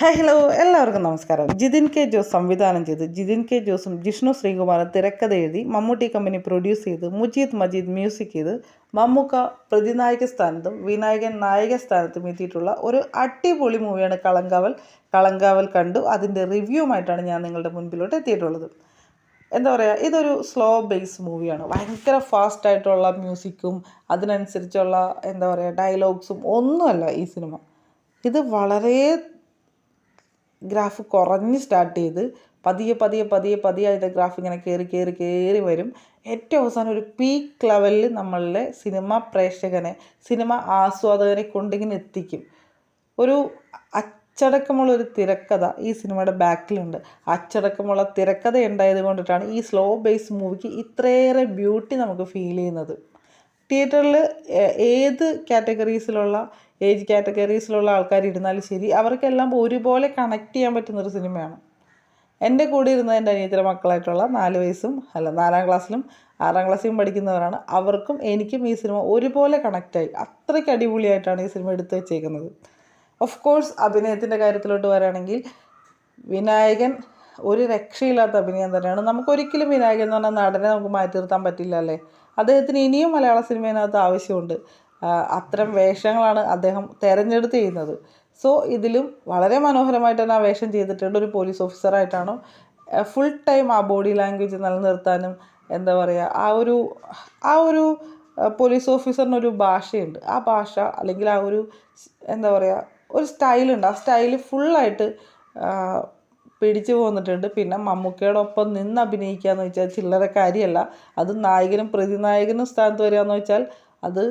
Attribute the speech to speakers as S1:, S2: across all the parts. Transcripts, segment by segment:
S1: Hi hello എല്ലാവർക്കും നമസ്കാരം. Jithin K Jose സംവിധാനം ചെയ്ത് ജിതിൻ കെ ജോസും ജിഷ്ണു ശ്രീകുമാറും തിരക്കഥ എഴുതി മമ്മൂട്ടി കമ്പനി പ്രൊഡ്യൂസ് ചെയ്ത് മുജീദ് മജീദ് മ്യൂസിക് ചെയ്ത് മമ്മൂക്ക പ്രതിനായക സ്ഥാനത്തും വിനായകൻ നായക സ്ഥാനത്തും എത്തിയിട്ടുള്ള ഒരു അടിപൊളി മൂവിയാണ് കളങ്കാവൽ. കളങ്കാവൽ കണ്ടു. അതിൻ്റെ റിവ്യൂമായിട്ടാണ് ഞാൻ നിങ്ങളുടെ മുൻപിലോട്ട് എത്തിയിട്ടുള്ളത്. എന്താ പറയുക, ഇതൊരു സ്ലോ ബേസ് മൂവിയാണ്. ഭയങ്കര ഫാസ്റ്റായിട്ടുള്ള മ്യൂസിക്കും അതിനനുസരിച്ചുള്ള എന്താ പറയുക ഡയലോഗ്സും ഒന്നുമല്ല ഈ സിനിമ. ഇത് വളരെ ഗ്രാഫ് കുറഞ്ഞ് സ്റ്റാർട്ട് ചെയ്ത് പതിയെ പതിയെ പതിയെ പതിയെ അതിൻ്റെ ഗ്രാഫ് ഇങ്ങനെ കയറി കയറി കയറി വരും. ഏറ്റവും അവസാനം ഒരു പീക്ക് ലെവലിൽ നമ്മളുടെ സിനിമ പ്രേക്ഷകനെ, സിനിമ ആസ്വാദകനെ കൊണ്ടിങ്ങനെ എത്തിക്കും. ഒരു അച്ചടക്കമുള്ളൊരു തിരക്കഥ ഈ സിനിമയുടെ ബാക്കിലുണ്ട്. അച്ചടക്കമുള്ള തിരക്കഥ ഉണ്ടായത് കൊണ്ടിട്ടാണ് ഈ സ്ലോ ബേസ് മൂവിക്ക് ഇത്രയേറെ ബ്യൂട്ടി നമുക്ക് ഫീൽ ചെയ്യുന്നത്. തിയേറ്ററിൽ ഏത് ഏജ് കാറ്റഗറീസിലുള്ള ആൾക്കാർ ഇരുന്നാലും ശരി, അവർക്കെല്ലാം ഒരുപോലെ കണക്ട് ചെയ്യാൻ പറ്റുന്നൊരു സിനിമയാണ്. എൻ്റെ കൂടെ ഇരുന്ന എൻ്റെ അനിയത്തിയുടെ മക്കളായിട്ടുള്ള 4 ക്ലാസ്സിലും 6 ക്ലാസ്സിലും പഠിക്കുന്നവരാണ്. അവർക്കും എനിക്കും ഈ സിനിമ ഒരുപോലെ കണക്റ്റായി. അത്രയ്ക്ക് അടിപൊളിയായിട്ടാണ് ഈ സിനിമ എടുത്തു വച്ചേക്കുന്നത്. ഓഫ് കോഴ്സ് അഭിനയത്തിൻ്റെ കാര്യത്തിലോട്ട് വരികയാണെങ്കിൽ വിനായകൻ ഒരു രക്ഷയില്ലാത്ത അഭിനയം തന്നെയാണ്. നമുക്കൊരിക്കലും വിനായകൻ എന്ന് പറഞ്ഞാൽ നടനെ നമുക്ക് മാറ്റി നിർത്താൻ പറ്റില്ല അല്ലേ. അദ്ദേഹത്തിന് ഇനിയും മലയാള സിനിമയിനകത്ത് ആവശ്യമുണ്ട്. അത്തരം വേഷങ്ങളാണ് അദ്ദേഹം തിരഞ്ഞെടുത്ത് ചെയ്യുന്നത്. സോ ഇതിലും വളരെ മനോഹരമായിട്ട് തന്നെ ആ വേഷം ചെയ്തിട്ടുണ്ട്. ഒരു പോലീസ് ഓഫീസറായിട്ടാണ്. ഫുൾ ടൈം ആ ബോഡി ലാംഗ്വേജ് നിലനിർത്താനും എന്താ പറയുക, ആ ഒരു പോലീസ് ഓഫീസറിനൊരു ഭാഷയുണ്ട്. ആ ഭാഷ അല്ലെങ്കിൽ ആ ഒരു എന്താ പറയുക ഒരു സ്റ്റൈലുണ്ട്. ആ സ്റ്റൈല് ഫുള്ളായിട്ട് പിടിച്ചു പോന്നിട്ടുണ്ട്. പിന്നെ മമ്മൂക്കയോടൊപ്പം നിന്ന് അഭിനയിക്കുക എന്ന് വെച്ചാൽ ചില്ലറ കാര്യമല്ല. അത് നായകനും പ്രതിനായകനും സ്ഥാനത്ത് വരിക എന്ന് വെച്ചാൽ അത്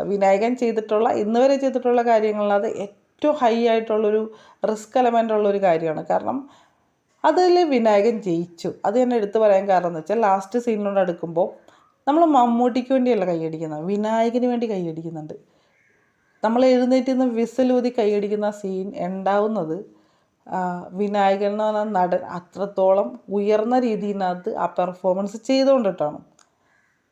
S1: വിനായകൻ ചെയ്തിട്ടുള്ള ഇന്ന് വരെ ചെയ്തിട്ടുള്ള കാര്യങ്ങളിലത് ഏറ്റവും ഹൈ ആയിട്ടുള്ളൊരു റിസ്ക് എലമെൻ്റ് ഉള്ളൊരു കാര്യമാണ്. കാരണം അതിൽ വിനായകൻ ജയിച്ചു. അത് തന്നെ എടുത്തു പറയാൻ കാരണം എന്ന് വെച്ചാൽ ലാസ്റ്റ് സീനിനോട് അടുക്കുമ്പോൾ നമ്മൾ മമ്മൂട്ടിക്ക് വേണ്ടിയല്ല കൈയടിക്കുന്നത്, വിനായകന് വേണ്ടി കൈയടിക്കുന്നുണ്ട്. നമ്മൾ എഴുന്നേറ്റ് നിന്ന് വിസിലൂതി കൈയടിക്കുന്ന സീൻ ഉണ്ടാവുന്നത് വിനായകൻ എന്ന് പറഞ്ഞ നടൻ അത്രത്തോളം ഉയർന്ന രീതിയിനകത്ത് ആ പെർഫോമൻസ് ചെയ്തുകൊണ്ടിട്ടാണ്.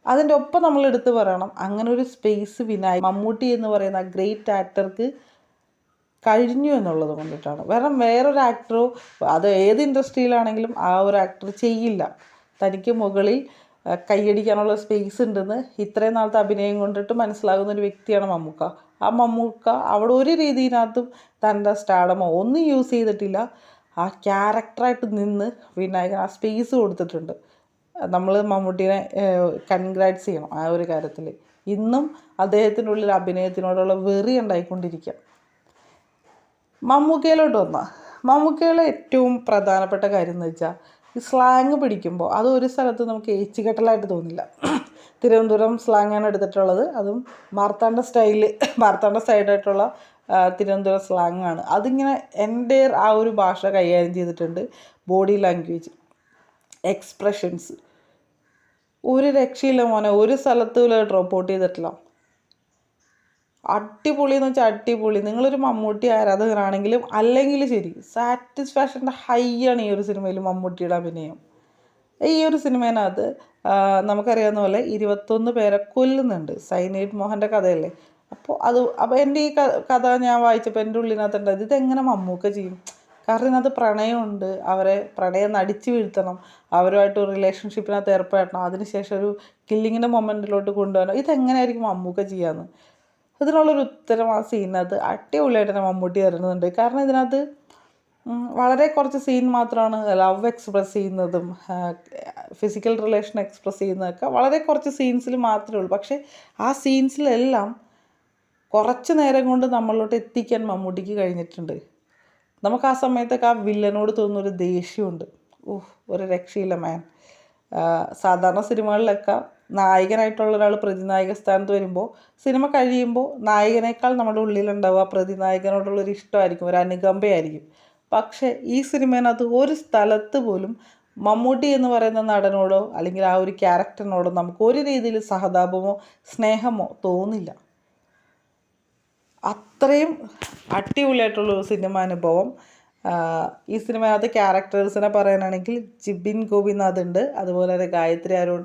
S1: അതിൻ്റെ ഒപ്പം നമ്മൾ എടുത്ത് പറയണം, അങ്ങനെ ഒരു സ്പേസ് മമ്മൂട്ടി എന്ന് പറയുന്ന ഗ്രേറ്റ് ആക്ടർക്ക് കഴിഞ്ഞു എന്നുള്ളത് കൊണ്ടിട്ടാണ്. വേറൊരു ആക്ടറോ അത് ഏത് ഇൻഡസ്ട്രിയിലാണെങ്കിലും ആ ഒരു ആക്ടർ ചെയ്യില്ല. തനിക്ക് മുകളിൽ കൈയടിക്കാനുള്ള സ്പേസ് ഉണ്ടെന്ന് ഇത്രയും നാളത്തെ അഭിനയം കൊണ്ടിട്ട് മനസ്സിലാകുന്ന ഒരു വ്യക്തിയാണ് മമ്മൂക്ക. ആ മമ്മൂക്ക അവിടെ ഒരു രീതിയിനകത്തും തൻ്റെ സ്റ്റാർഡമോ ഒന്നും യൂസ് ചെയ്തിട്ടില്ല. ആ ക്യാരക്ടറായിട്ട് നിന്ന് വിനായകൻ ആ സ്പേസ് കൊടുത്തിട്ടുണ്ട്. നമ്മൾ മമ്മൂട്ടീനെ കൺഗ്രാറ്റ്സ് ചെയ്യണം ആ ഒരു കാര്യത്തിൽ. ഇന്നും അദ്ദേഹത്തിൻ്റെ ഉള്ളിൽ അഭിനയത്തിനോടുള്ള വെറി ഉണ്ടായിക്കൊണ്ടിരിക്കുക. മമ്മൂക്കയിലോട്ട് വന്നാൽ മമ്മൂക്കയിലെ ഏറ്റവും പ്രധാനപ്പെട്ട കാര്യം എന്ന് വെച്ചാൽ ഈ സ്ലാങ് പിടിക്കുമ്പോൾ അത് ഒരു സ്ഥലത്ത് നമുക്ക് ഏച്ചുകെട്ടലായിട്ട് തോന്നില്ല. തിരുവനന്തപുരം സ്ലാങ്ങാണ് എടുത്തിട്ടുള്ളത്. അതും മാർത്താണ്ഡ സൈഡായിട്ടുള്ള തിരുവനന്തപുരം സ്ലാങ്ങാണ്. അതിങ്ങനെ എൻ്റെ ആ ഒരു ഭാഷ കൈകാര്യം ചെയ്തിട്ടുണ്ട്. ബോഡി ലാംഗ്വേജ്, എക്സ്പ്രഷൻസ് ഒരു രക്ഷയില്ല മോനെ. ഒരു സ്ഥലത്തും ഡ്രോപ്പ് ഔട്ട് ചെയ്തിട്ടില്ല. അടിപൊളി എന്ന് വെച്ചാൽ അടിപൊളി. നിങ്ങളൊരു മമ്മൂട്ടി ആരാധകരാണെങ്കിലും അല്ലെങ്കിൽ ശരി, സാറ്റിസ്ഫാക്ഷൻ്റെ ഹൈ ആണ് ഈ ഒരു സിനിമയിൽ മമ്മൂട്ടിയുടെ അഭിനയം. ഈ ഒരു സിനിമേനകത്ത് നമുക്കറിയാവുന്ന പോലെ 21 പേരെ കൊല്ലുന്നുണ്ട്. സൈനൈഡ് മോഹൻ്റെ കഥയല്ലേ. അപ്പോൾ എൻ്റെ ഈ കഥ ഞാൻ വായിച്ചപ്പോൾ എൻ്റെ ഉള്ളിനകത്തുണ്ടായത് ഇതെങ്ങനെ മമ്മൂക്ക ചെയ്യും. കാരണം ഇതിനകത്ത് പ്രണയമുണ്ട്. അവരെ പ്രണയം നടിച്ചു വീഴ്ത്തണം, അവരുമായിട്ട് റിലേഷൻഷിപ്പിനകത്ത് ഏർപ്പെടണം, അതിനുശേഷം ഒരു കില്ലിങ്ങിൻ്റെ മൊമെൻറ്റിലോട്ട് കൊണ്ടുപോകണം. ഇതെങ്ങനെയായിരിക്കും മമ്മൂക്ക ചെയ്യാമെന്ന് ഇതിനുള്ളൊരു ഉത്തരം ആ സീനകത്ത് അടിപൊളിയായിട്ട് തന്നെ മമ്മൂട്ടി തരുന്നുണ്ട്. കാരണം ഇതിനകത്ത് വളരെ കുറച്ച് സീൻ മാത്രമാണ് ലവ് എക്സ്പ്രസ് ചെയ്യുന്നതും ഫിസിക്കൽ റിലേഷൻ എക്സ്പ്രസ് ചെയ്യുന്നതൊക്കെ വളരെ കുറച്ച് സീൻസിൽ മാത്രമേ ഉള്ളൂ. പക്ഷേ ആ സീൻസിലെല്ലാം കുറച്ച് നേരം കൊണ്ട് നമ്മളിലോട്ട് എത്തിക്കാൻ മമ്മൂട്ടിക്ക് കഴിഞ്ഞിട്ടുണ്ട്. നമുക്ക് ആ സമയത്തൊക്കെ ആ വില്ലനോട് തോന്നുന്നൊരു ദേഷ്യമുണ്ട്. ഒരു രക്ഷയില്ല മാൻ. സാധാരണ സിനിമകളിലൊക്കെ നായകനായിട്ടുള്ള ഒരാൾ പ്രതിനായക സ്ഥാനത്ത് വരുമ്പോൾ സിനിമ കഴിയുമ്പോൾ നായകനേക്കാൾ നമ്മുടെ ഉള്ളിലുണ്ടാവുക പ്രതിനായകനോടുള്ളൊരു ഇഷ്ടമായിരിക്കും, ഒരു അനുകമ്പയായിരിക്കും. പക്ഷേ ഈ സിനിമേനകത്ത് ഒരു സ്ഥലത്ത് പോലും മമ്മൂട്ടി എന്ന് പറയുന്ന നടനോടോ അല്ലെങ്കിൽ ആ ഒരു ക്യാരക്ടറിനോടോ നമുക്ക് ഒരു രീതിയിൽ സഹതാപമോ സ്നേഹമോ തോന്നില്ല. അത്രയും അടിപൊളിയായിട്ടുള്ളൊരു സിനിമാനുഭവം. ഈ സിനിമയിനകത്ത് ക്യാരക്ടേഴ്സിനെ പറയാനാണെങ്കിൽ ജിബിൻ ഗോപിനാഥ് ഉണ്ട്, അതുപോലെ തന്നെ ഗായത്രി അരുൺ,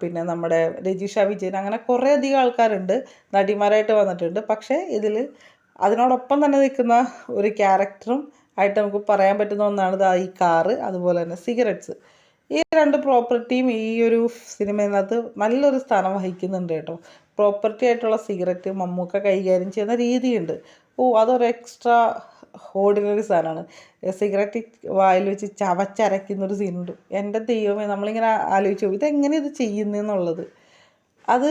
S1: പിന്നെ നമ്മുടെ രജിഷ വിജയൻ, അങ്ങനെ കുറേയധികം ആൾക്കാരുണ്ട് നടിമാരായിട്ട് വന്നിട്ടുണ്ട്. പക്ഷേ ഇതിൽ അതിനോടൊപ്പം തന്നെ നിൽക്കുന്ന ഒരു ക്യാരക്ടറും ആയിട്ട് നമുക്ക് പറയാൻ പറ്റുന്ന ഒന്നാണ് ഈ കാറ്, അതുപോലെ തന്നെ സിഗരറ്റ്സ്. ഈ 2 പ്രോപ്പർട്ടിയും ഈ ഒരു സിനിമയിനകത്ത് നല്ലൊരു സ്ഥാനം വഹിക്കുന്നുണ്ട് കേട്ടോ. പ്രോപ്പർട്ടി ആയിട്ടുള്ള സിഗരറ്റ് മമ്മൂക്ക കൈകാര്യം ചെയ്യുന്ന രീതിയുണ്ട്. അതൊരു എക്സ്ട്രാ ഓർഡിനറി സാധനമാണ്. സിഗരറ്റ് വായിൽ വെച്ച് ചവച്ചരയ്ക്കുന്നൊരു സീനുണ്ട്. എൻ്റെ ദൈവമേ, നമ്മളിങ്ങനെ ആലോചിച്ച് പോകും ഇതെങ്ങനെ ഇത് ചെയ്യുന്നതെന്നുള്ളത്. അത്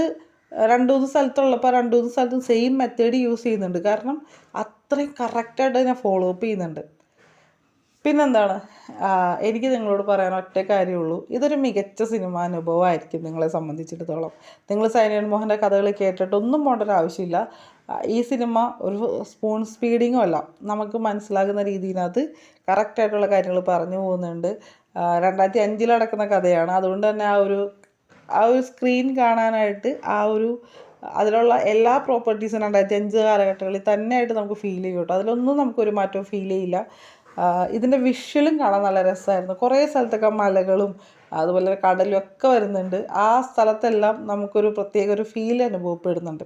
S1: 2-3 സ്ഥലത്തുള്ളപ്പോൾ 2-3 സ്ഥലത്തും സെയിം മെത്തേഡ് യൂസ് ചെയ്യുന്നുണ്ട്. കാരണം അത്രയും കറക്റ്റായിട്ട് അതിനെ ഫോളോ അപ്പ് ചെയ്യുന്നുണ്ട്. പിന്നെന്താണ്, എനിക്ക് നിങ്ങളോട് പറയാൻ ഒറ്റ കാര്യമുള്ളൂ, ഇതൊരു മികച്ച സിനിമാ അനുഭവമായിരിക്കും നിങ്ങളെ സംബന്ധിച്ചിടത്തോളം. നിങ്ങൾ സൈനൻ മോഹൻ്റെ കഥകൾ കേട്ടിട്ടൊന്നും പോകേണ്ട ഒരു ആവശ്യമില്ല. ഈ സിനിമ ഒരു സ്പൂൺ സ്പീഡിങ്ങും അല്ല, നമുക്ക് മനസ്സിലാകുന്ന രീതിയിനകത്ത് കറക്റ്റായിട്ടുള്ള കാര്യങ്ങൾ പറഞ്ഞു പോകുന്നുണ്ട്. 2005 നടക്കുന്ന കഥയാണ്. അതുകൊണ്ട് തന്നെ ആ ഒരു സ്ക്രീൻ കാണാനായിട്ട് അതിലുള്ള എല്ലാ പ്രോപ്പർട്ടീസും 2005 കാലഘട്ടങ്ങളിൽ തന്നെയായിട്ട് നമുക്ക് ഫീൽ ചെയ്യും കേട്ടോ. അതിലൊന്നും നമുക്കൊരു മാറ്റവും ഫീൽ ചെയ്യില്ല. ഇതിൻ്റെ വിഷ്വലും കാണാൻ നല്ല രസമായിരുന്നു. കുറേ സ്ഥലത്തൊക്കെ മലകളും അതുപോലെ കടലും ഒക്കെ വരുന്നുണ്ട്. ആ സ്ഥലത്തെല്ലാം നമുക്കൊരു പ്രത്യേക ഒരു ഫീൽ അനുഭവപ്പെടുന്നുണ്ട്.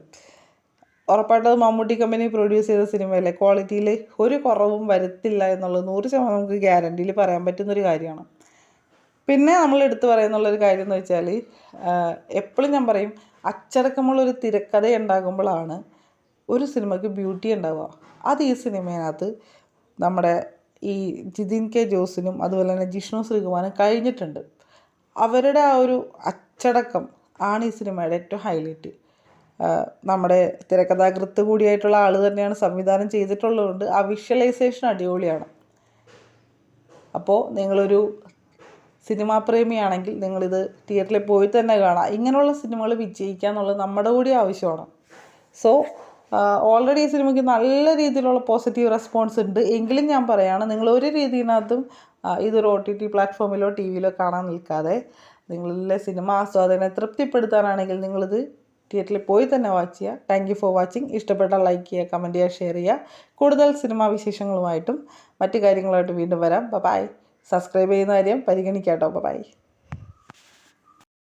S1: ഉറപ്പായിട്ടും മമ്മൂട്ടി കമ്പനി പ്രൊഡ്യൂസ് ചെയ്ത സിനിമയല്ലേ, ക്വാളിറ്റിയിൽ ഒരു കുറവും വരുത്തില്ല എന്നുള്ളത് 100% നമുക്ക് ഗ്യാരണ്ടിയിൽ പറയാൻ പറ്റുന്നൊരു കാര്യമാണ്. പിന്നെ നമ്മൾ എടുത്തു പറയുന്നുള്ളൊരു കാര്യം എന്ന് വെച്ചാൽ, എപ്പോഴും ഞാൻ പറയും, അച്ചടക്കമുള്ളൊരു തിരക്കഥ ഉണ്ടാകുമ്പോഴാണ് ഒരു സിനിമയ്ക്ക് ബ്യൂട്ടി ഉണ്ടാവുക. അത് ഈ സിനിമയിനകത്ത് നമ്മുടെ ഈ ജിതിൻ കെ ജോസിനും അതുപോലെ തന്നെ ജിഷ്ണു ശ്രീകുമാരനും കഴിഞ്ഞിട്ടുണ്ട്. അവരുടെ ആ ഒരു അച്ചടക്കം ആണ് ഈ സിനിമയുടെ ഏറ്റവും ഹൈലൈറ്റ്. നമ്മുടെ തിരക്കഥാകൃത്ത് കൂടിയായിട്ടുള്ള ആൾ തന്നെയാണ് സംവിധാനം ചെയ്തിട്ടുള്ളതുകൊണ്ട് ആ വിഷ്വലൈസേഷൻ അടിപൊളിയാണ്. അപ്പോൾ നിങ്ങളൊരു സിനിമാ പ്രേമിയാണെങ്കിൽ നിങ്ങളിത് തിയേറ്ററിൽ പോയി തന്നെ കാണാം. ഇങ്ങനെയുള്ള സിനിമകൾ വിജയിക്കുക എന്നുള്ളത് നമ്മുടെ കൂടി ആവശ്യമാണ്. സോ ഓൾറെഡി ഈ സിനിമയ്ക്ക് നല്ല രീതിയിലുള്ള പോസിറ്റീവ് റെസ്പോൺസ് ഉണ്ട്. എങ്കിലും ഞാൻ പറയുകയാണ്, നിങ്ങൾ ഒരു രീതിയിനകത്തും ഇതൊരു OTT പ്ലാറ്റ്ഫോമിലോ TV-യിലോ കാണാൻ നിൽക്കാതെ നിങ്ങളിലെ സിനിമ ആസ്വാദനെ തൃപ്തിപ്പെടുത്താനാണെങ്കിൽ നിങ്ങളിത് തിയേറ്ററിൽ പോയി തന്നെ വാച്ച് ചെയ്യുക. Thank you for watching. ഇഷ്ടപ്പെട്ടാൽ ലൈക്ക് ചെയ്യുക, കമൻറ്റ് ചെയ്യുക, ഷെയർ ചെയ്യുക. കൂടുതൽ സിനിമാ വിശേഷങ്ങളുമായിട്ടും മറ്റു കാര്യങ്ങളുമായിട്ട് വീണ്ടും വരാം. ബൈ. സബ്സ്ക്രൈബ് ചെയ്യുന്ന കാര്യം പരിഗണിക്കാം കേട്ടോ. ബൈ.